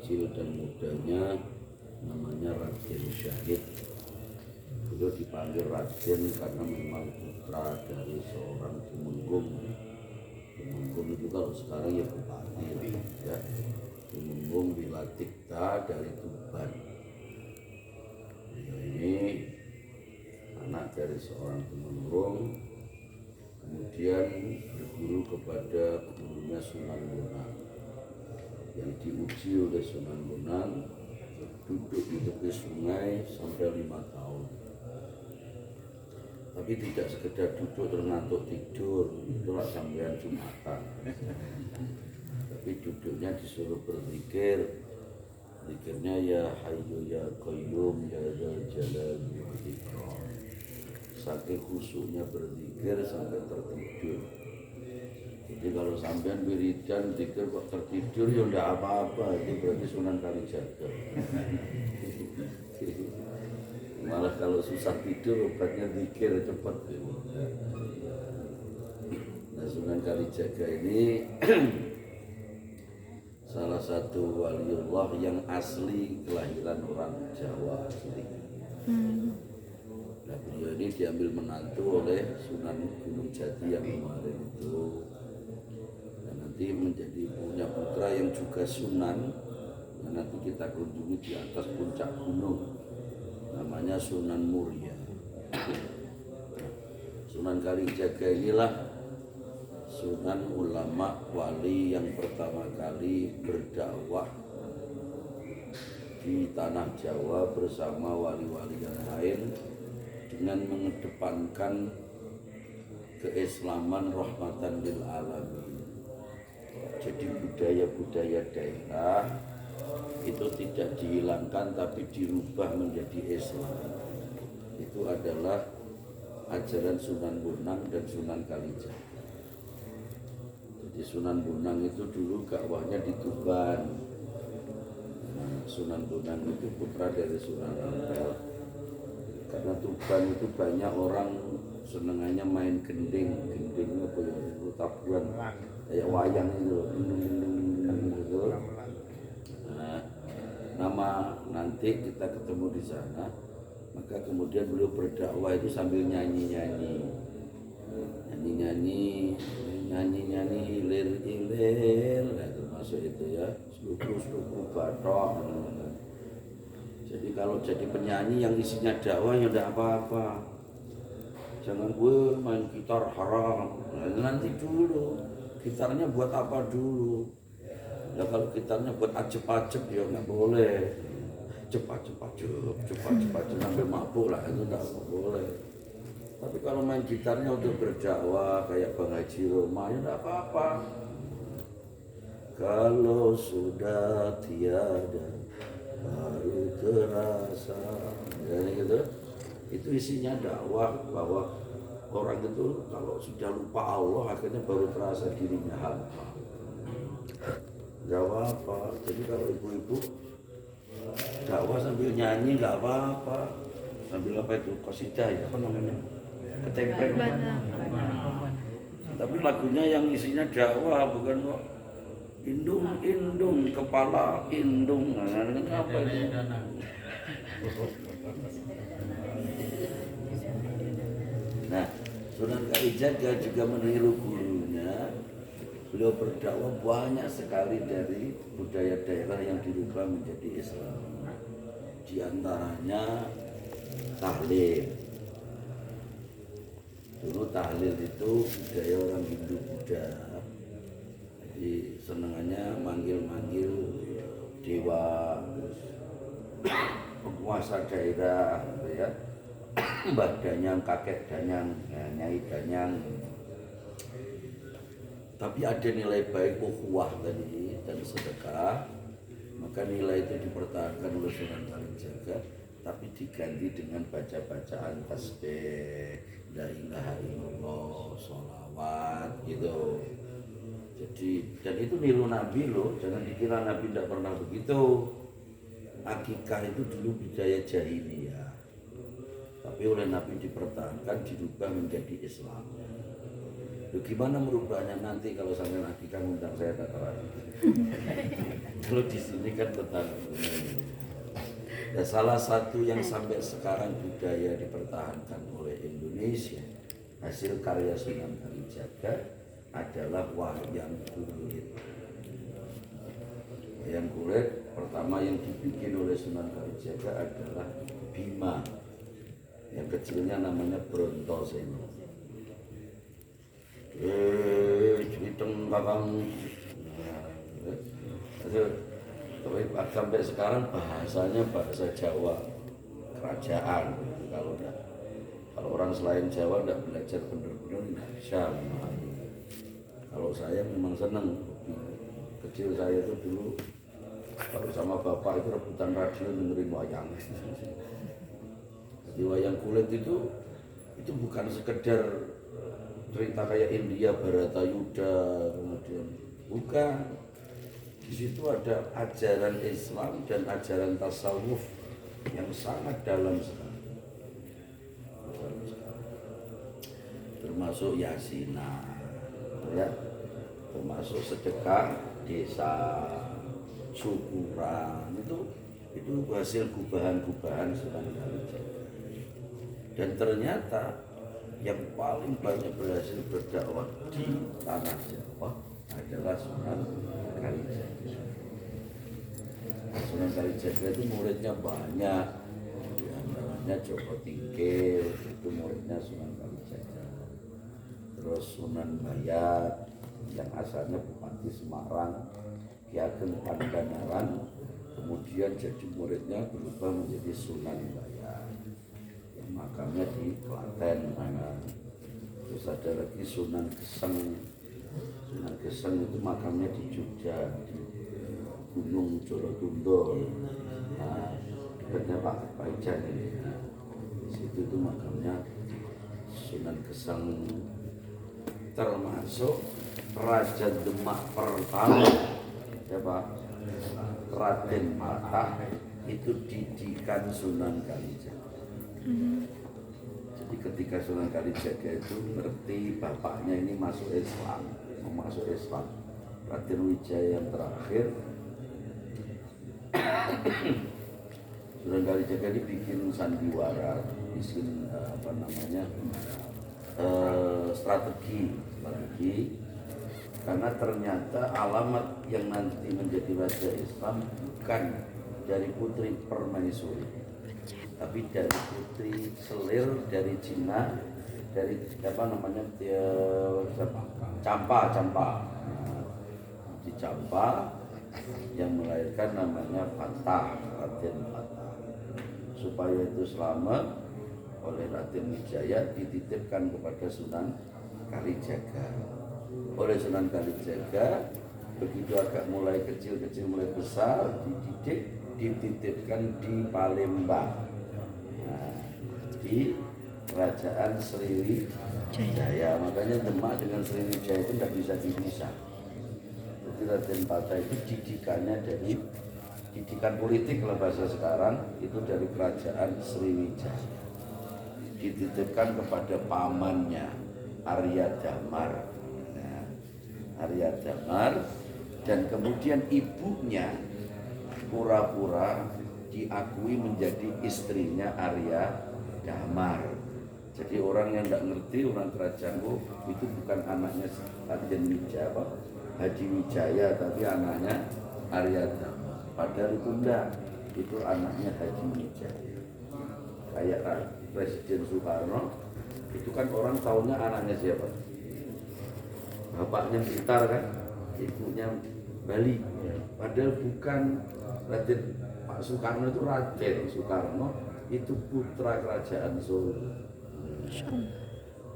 kecil dan mudanya namanya Raden Syahid. Beliau dipanggil Raden karena memang putra dari seorang Tumenggung. Tumenggung itu kalau sekarang ya bupati ya. Tumenggung Wilatikta dari Tuban. Beliau ini anak dari seorang Tumenggung, kemudian berguru kepada gurunya Sunan Bonang. Yang diuji oleh Sunan Bonang duduk di tepi sungai sampai 5 tahun. Tapi tidak sekedar duduk terus ngantuk tidur, itulah sampean Jumatan. Tapi duduknya disuruh berzikir. Zikirnya ya Hayyu ya Qayyum ya Dzal Jalali wal Ikram. Saking khusyuknya berzikir sampai tertidur. Jadi kalau sampean wiridan zikir kok tertidur ya enggak apa-apa, itu berarti Sunan Kalijaga. Malah kalau susah tidur obatnya zikir cepat. Nah, Sunan Kalijaga ini salah satu waliullah yang asli kelahiran orang Jawa asli. Nah, beliau ini diambil menantu oleh Sunan Gunung Jati yang kemarin itu. Dan nanti menjadi punya putra yang juga Sunan. Nah, nanti kita kunjungi di atas puncak gunung. Namanya Sunan Muria. Sunan Kalijaga inilah Sunan ulama wali yang pertama kali berdakwah di tanah Jawa bersama wali-wali yang lain dengan mengedepankan keislaman rahmatan lil alamin. Jadi budaya-budaya daerah itu tidak dihilangkan tapi dirubah menjadi Islam. Itu adalah ajaran Sunan Bonang dan Sunan Kalijaga. Jadi Sunan Bonang itu dulu dakwahnya di Tuban. Nah, Sunan Bonang itu putra dari Sunan Ampel. Karena Tuban itu banyak orang senengannya main gending apa ya, itu tabuhan kayak wayang itu, gitu. Nah, nama nanti kita ketemu di sana, maka kemudian beliau berdakwah itu sambil nyanyi-nyanyi, hilir-hilir, nah, termasuk itu ya, seluruh batok. Jadi kalau jadi penyanyi yang isinya dakwah ya udah apa-apa. Jangan gue main gitar haram. Nah, nanti dulu gitarnya buat apa dulu? Ya kalau gitarnya buat acep-acep ya nggak boleh. Cepat-cepat sampai mabuk lah, itu nggak boleh. Tapi kalau main gitarnya untuk berdakwah kayak Bang Haji Roma ya nggak apa-apa. Kalau sudah tiada baru terasa, ya gitu. Itu isinya dakwah bahwa orang itu kalau sudah lupa Allah akhirnya baru terasa dirinya hampa. Gak apa-apa. Jadi kalau ibu-ibu dakwah sambil nyanyi nggak apa-apa. Sambil apa itu qasidah ya apa namanya? Ketempen. Tapi lagunya yang isinya dakwah bukan kok indung kepala indung. Nah, apa itu? Nah, Sunan Kalijaga juga meniru gurunya. Beliau berdakwah banyak sekali dari budaya daerah yang dirubah menjadi Islam. Di antaranya tahlil. Dulu tahlil itu budaya orang Hindu Buddha. Jadi senengannya manggil-manggil dewa, penguasa daerah, gitu ya. Mbah Danyang, kakek Danyang, ya, Nyai Danyang. Tapi ada nilai baik ukhuwah tadi dan sedekah, maka nilai itu dipertahankan oleh Sunan Kalijaga, tapi diganti dengan baca-bacaan tasbih, la ilaha illallah, sholawat gitu. Jadi dan itu niru Nabi loh, jangan dikira Nabi tidak pernah begitu. Akikah itu dulu budaya jahiliyah, tapi oleh Nabi dipertahankan, dirubah menjadi Islam. Gimana merubahnya nanti kalau sampai lagi kan undang saya datang lagi. Kalau di sini kan tentang ya, salah satu yang sampai sekarang budaya dipertahankan oleh Indonesia hasil karya Sunan Kalijaga adalah wayang kulit. Wayang kulit pertama yang dibikin oleh Sunan Kalijaga adalah Bima. Yang kecilnya namanya Brontoseno. Cerita kakang. Tapi sampai sekarang bahasanya bahasa Jawa kerajaan. Kalau orang selain Jawa tidak belajar benar-benar tidak bisa. Kalau saya memang senang. Kecil saya itu dulu kalau sama bapak itu rebutan radio dengerin wayang. Jadi wayang kulit itu bukan sekedar cerita kayak India Bharatayuda, kemudian bukan. Di situ ada ajaran Islam dan ajaran tasawuf yang sangat dalam sekali. Termasuk yasinan, ya, termasuk sedekah desa, syukuran, itu hasil gubahan-gubahan Sunan Kalijaga. Dan ternyata yang paling banyak berhasil berdakwah di tanah Jawa adalah Sunan Kalijaga. Sunan Kalijaga itu muridnya banyak, di antaranya Joko Tingkir, itu muridnya Sunan Kalijaga. Terus Sunan Bayat yang asalnya Bupati Semarang, Ki Ageng Pandanaran, kemudian jadi muridnya berubah menjadi Sunan Bayat. Makamnya di Klaten. Terus ada lagi Sunan Geseng. Sunan Geseng itu makamnya di Jogja, di Gunung Jolotundo. Dekatnya Pak Paijan ini. Di situ itu makamnya Sunan Geseng, termasuk Raja Demak pertama, siapa? Raden Patah, itu didikan Sunan Kalijaga. Jadi ketika Sunan Kalijaga itu ngerti bapaknya ini masuk Islam, Raden Wijaya yang terakhir, Sunan Kalijaga ini bikin sandiwara, bikin strategi, karena ternyata alamat yang nanti menjadi raja Islam bukan dari putri permaisuri, tapi dari putri selir dari Cina, dari Campa. Di Campa yang melahirkan namanya Patah, Raden Patah. Supaya itu selamat oleh Raden Wijaya dititipkan kepada Sunan Kalijaga. Oleh Sunan Kalijaga begitu agak mulai kecil-kecil mulai besar dididik, dititipkan di Palembang. Di kerajaan Sriwijaya. Makanya Demak dengan Sriwijaya itu tidak bisa dipisah. Jadi Raden Patah itu didikannya dari didikan politik lah bahasa sekarang, itu dari kerajaan Sriwijaya. Dititipkan kepada pamannya Arya Damar. Arya Damar, dan kemudian ibunya pura-pura diakui menjadi istrinya Arya Damar. Jadi orang yang tidak ngerti, orang kerajaan itu bukan anaknya Raden Wijaya, Haji Wijaya, tapi anaknya Arya Damar. Padahal itu enggak, itu anaknya Haji Wijaya. Kayak Presiden Soekarno, itu kan orang tahunya anaknya siapa? Bapaknya Blitar kan, ibunya Bali. Padahal bukan. Raden Pak Soekarno itu Raden Soekarno itu putra kerajaan Solo.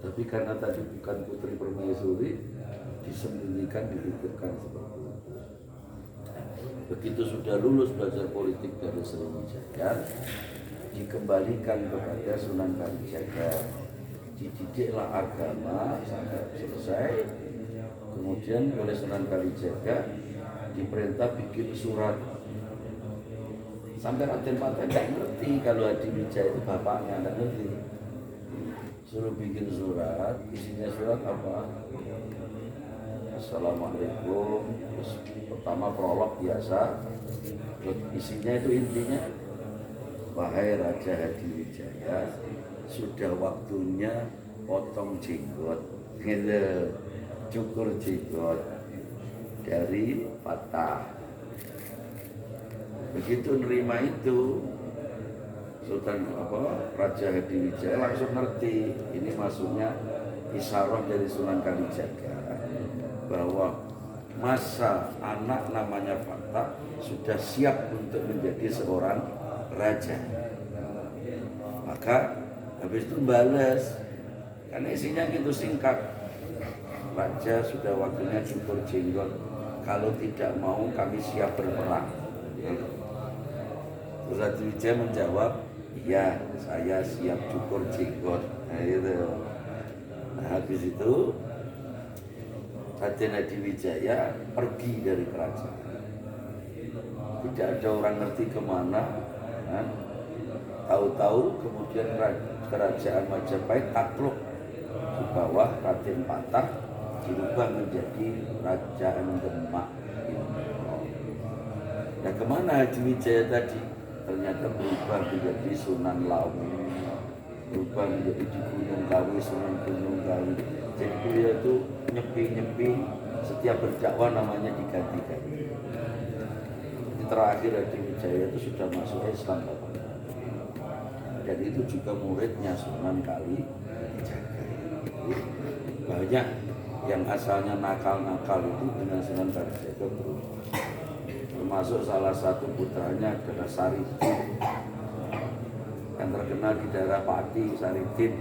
Tapi karena tadi bukan putri permaisuri, disembunyikan, dititipkan seperti itu. Begitu sudah lulus belajar politik dari Sriwijaya, dikembalikan kepada Sunan Kalijaga, dididiklah agama sampai selesai. Kemudian oleh Sunan Kalijaga diperintah bikin surat. Sampai Raden Patah tidak ngerti kalau Haji Wijaya itu bapaknya, tidak ngerti. suruh bikin surat. Isinya surat apa? Assalamualaikum. Terus pertama prolog biasa. Terus isinya itu intinya, wahai Raja Hadiwijaya, sudah waktunya potong jenggot, gitu, cukur jenggot dari patah. Begitu nerima itu, Sultan Raja Hadiwijaya langsung ngerti ini maksudnya isyarah dari Sunan Kalijaga bahwa masa anak namanya Fatah sudah siap untuk menjadi seorang raja. Maka habis itu balas, karena isinya gitu singkat, raja sudah waktunya cukur jenggot, kalau tidak mau kami siap berperang. Terus Hadiwijaya menjawab, iya saya siap cukur jenggot. Nah itu. Nah habis itu Raden Hadiwijaya pergi dari kerajaan. Tidak ada orang ngerti kemana. Kan? Tahu-tahu kemudian kerajaan Majapahit takluk di bawah Raden Patah, dirubah menjadi Kerajaan Demak. Nah kemana Hadiwijaya tadi? Ternyata berubah menjadi Sunan Lawu, berubah menjadi di Gunung Kawi, Sunan Gunung Kawi. Jadi beliau itu nyepi-nyepi, setiap berdakwah namanya diganti-ganti. Terakhir Hadiwijaya itu sudah masuk Islam, Bapak. Dan itu juga muridnya Sunan Kalijaga. Banyak yang asalnya nakal-nakal itu dengan Sunan Kalijaga berubah. Termasuk salah satu putranya adalah Saridin, yang terkenal di daerah Pati. Saridin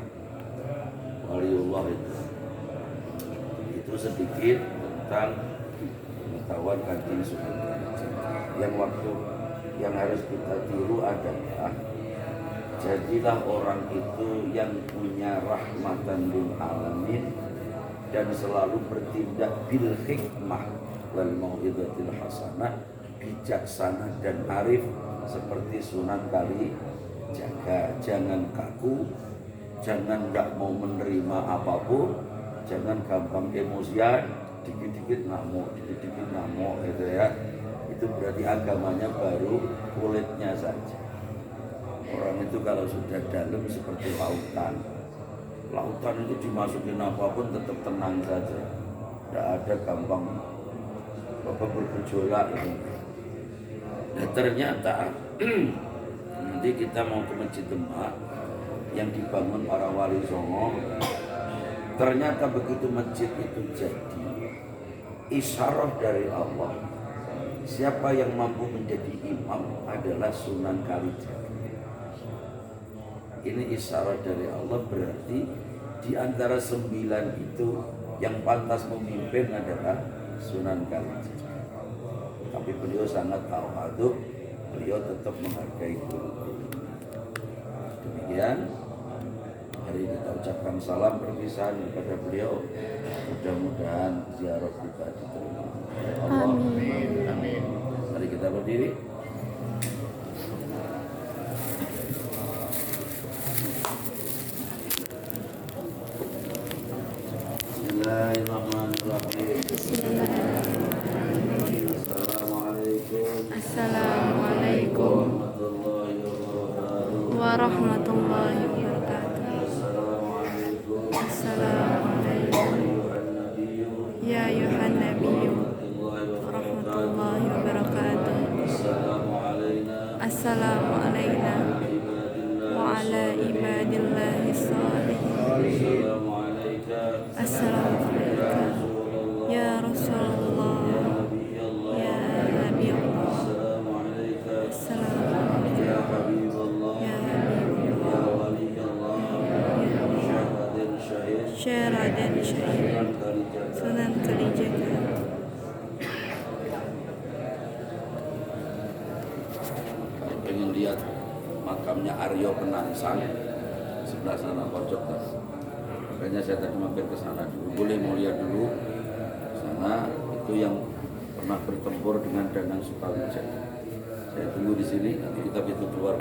waliullah itu sedikit tentang pengetahuan Kanjeng Sunan Kalijaga. Yang waktu yang harus kita tiru adalah jadilah orang itu yang punya rahmatan lil alamin dan selalu bertindak bil hikmah wal mau'izatil hasanah, bijaksana dan arif seperti Sunan Kalijaga. Jangan kaku, jangan nggak mau menerima apapun, jangan gampang emosian, dikit-dikit ngamuk, dikit-dikit ngamuk gitu ya. Itu berarti agamanya baru kulitnya saja. Orang itu kalau sudah dalam seperti lautan. Lautan itu dimasukin apapun tetap tenang saja. Tidak ada gampang bergejolak itu. Nah ternyata nanti kita mau ke Masjid Demak yang dibangun para wali songo. Ternyata begitu masjid itu jadi, isyarah dari Allah, siapa yang mampu menjadi imam adalah Sunan Kalijaga. Ini isyarah dari Allah, berarti di antara 9 itu yang pantas memimpin adalah Sunan Kalijaga. Tapi beliau sangat tawadhu, beliau tetap menghargai guru. Demikian, hari ini kita ucapkan salam perpisahan kepada beliau. Mudah-mudahan ziarah kita diterima oleh Allah. Amin. Amin. Mari kita berdiri. Bismillahirrahmanirrahim. Assalamualaikum warahmatullahi wabarakatuh. Assalamualaikum ya ayuhan nabiyyu warahmatullahi wabarakatuh. Assalamu alayna wa ala ibadillahi shalihin. Assalamu alayka ya Rasulullah ya Nabi Allah. Assalamu alayka ya Habibullah Syekh Raden Syahid Sunan Kalijaga. Kalau pengen lihat makamnya Aryo Penangsang sebelah sana pojok tas. Makanya saya tadi mampir ke sana dulu. Boleh mau lihat dulu sana, itu yang pernah bertempur dengan Danang Sutawijaya. Saya tunggu di sini, nanti kita pintu keluar.